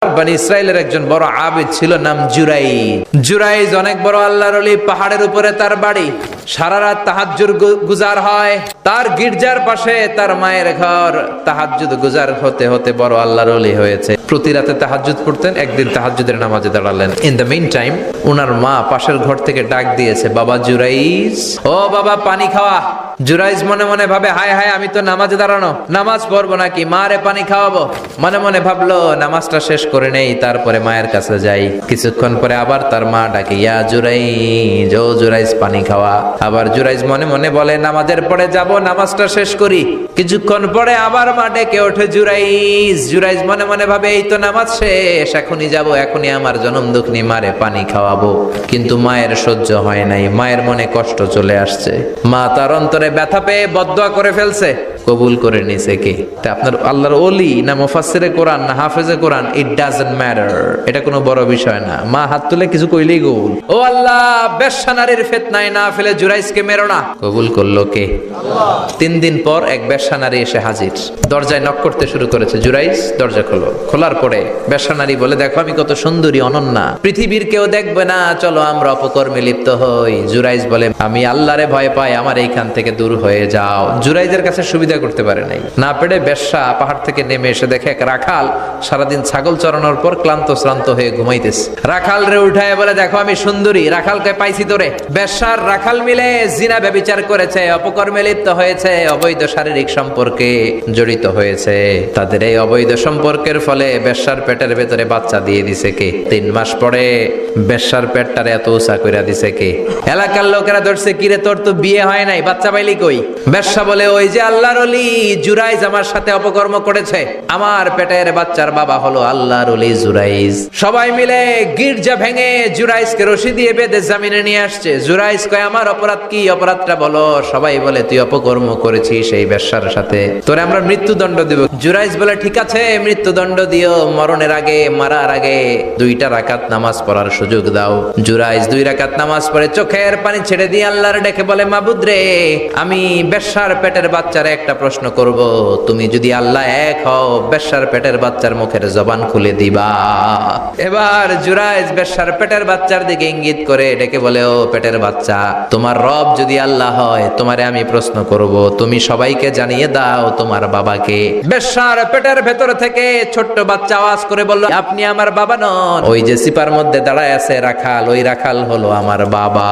বনি ইসরাইলের একজন বড় আবিদ ছিল, নাম জুরাইজ অনেক বড় আল্লাহর ওলি। পাহাড়ের উপরে তার বাড়ি। সারা রাত তাহাজ্জুদ গুজার হয়। তার গির্জার পাশে তার মায়ের ঘর। তাহাজ্জুদ গুজার হতে হতে বড় আল্লাহর ওলি হয়েছে। প্রতি রাতে তাহাজ্জুদ পড়তেন। একদিন তাহাজ্জুদের নামাজে দাঁড়ালেন। ইন দ্য মিন টাইম ওনার মা পাশের ঘর থেকে ডাক দিয়েছে, বাবা জুরাইজ, ও বাবা পানি খাওয়া। জুরাইজ মনে মনে ভাবে, হায় হায়, আমি তো নামাজে দাঁড়ানো, নামাজ পড়বো নাকি, মারে পানি খাওয়াবো। মনে মনে ভাবলো নামাজটা শেষ করে নেই, তারপরে মায়ের কাছে যাই। কিছুক্ষণ পরে আবার তার মা ডাকে, ইয়া জুরাইজ, ও জুরাইজ পানি খাওয়া। আবার জুরাইজ মনে মনে বলে, নামাজের পরে যাব, নামাজটা শেষ করি। কিছুক্ষণ পরে আবার মা ডেকে ওঠে, জুরাইজ মনে মনে ভাবে, এই তো নামাজ শেষ, এখনই যাব, এখনই আমার জনম দুঃখনি মারে পানি খাওয়াবো। কিন্তু মায়ের সহ্য হয় নাই, মায়ের মনে কষ্ট চলে আসছে। মা তার অন্তরে ব্যথা পেয়ে বদদোয়া করে ফেলছে। কবুল করে নিছে কে? আপনার আল্লাহর ওলি না মুফাসসিরে কোরআন না হাফেজে কোরআন, ইট ডাজন্ট ম্যাটার, এটা কোনো বড় বিষয় না। মা হাত তুলে কিছু কইলেই কবুল। ও আল্লাহ, বেশ্যা নারীর ফিতনায় না ফেলে জুরাইজকে মেরো না। কবুল করলো কে? আল্লাহ। 3 দিন পর এক বেশ্যা নারী এসে হাজির। দরজায় নক করতে শুরু করেছে। জুরাইজ দরজা খোলো। খোলার পরে বেশ্যা নারী বলে, দেখো আমি কত সুন্দরী, অনন্যা, পৃথিবীর কেউ দেখবে না, চলো আমরা অপকর্মে লিপ্ত হই। জুরাইজ বলে, আমি আল্লাহরে ভয় পাই, আমার এইখান থেকে দূর হয়ে যাও। জুরাইজের কাছে সুবিধা করতে পারে নাই। না পেরে বেশ্যা পাহাড় থেকে নেমে এসে দেখে এক রাখাল সারাদিন ছাগল চড়ানোর পর ক্লান্ত শ্রান্ত হয়ে ঘুমাইতেছে। রাখাল রে উঠায় বলে, দেখো আমি সুন্দরী। রাখালকে পাইছি তোরে। বেশ্যার রাখাল মিলে জিনা ব্যভিচার করেছে, অপকর্মে লিপ্ত হয়েছে, অবৈধ শারীরিক সম্পর্কে জড়িত হয়েছে। তাদের এই অবৈধ সম্পর্কের ফলে বেশ্যার পেটের ভেতরে বাচ্চা দিয়ে দিছে কে? 3 মাস পরে বেশ্যার পেটটারে এত উঁচা কইরা দিছে কে? এলাকার লোকেরা ধরছে, কিরে তোর তো বিয়ে হয় নাই, বাচ্চা পাইলি কই? বেশ্যা বলে, ওই যে আল্লাহর ওলি জুরাইজ আমার সাথে অপকর্ম করেছে, আমার পেটের বাচ্চার বাবা হলো আল্লাহর ওলি জুরাইজ। সবাই মিলে গির্জা ভেঙে জুরাইজকে রশি দিয়ে বেঁধে জামিনে নিয়ে আসছে। জুরাইজ কয়, আমার অপরাধ কি? অপরাধটা বলো। সবাই বলে, তুই অপকর্ম করেছিস এই বেশ্যার সাথে, তোরে আমরা মৃত্যুদণ্ড দিব। জুরাইজ বলে, ঠিক আছে মৃত্যুদণ্ড দিও, মরণের আগে, মারার আগে 2 রাকাত নামাজ পড়ার সুযোগ দাও। জুরাইজ 2 রাকাত নামাজ পড়ে চোখের পানি ছেড়ে দিয়ে আল্লাহর ডেকে বলে, মাবুদ রে, আমি বেশ্যার পেটের বাচ্চার একটা প্রশ্ন করব, তুমি যদি আল্লাহ এক হও, বেশ্যার পেটের বাচ্চার মুখের জবান খুলে দিবা। এবার জুরাইজ বেশ্যার পেটের বাচ্চার দিকে ইঙ্গিত করে ডেকে বলে, ও পেটের বাচ্চা, তোমার রব যদি আল্লাহ হয়, তোমারে আমি প্রশ্ন করব, তুমি সবাইকে জানিয়ে দাও তোমার বাবাকে। বেশ্যার পেটের ভেতর থেকে ছোট্ট বাচ্চা আওয়াজ করে বলল, আপনি আমার বাবা নন। ওই যে সিপার মধ্যে দাঁড়ায় আছে রাখাল, ওই রাখাল হলো আমার বাবা।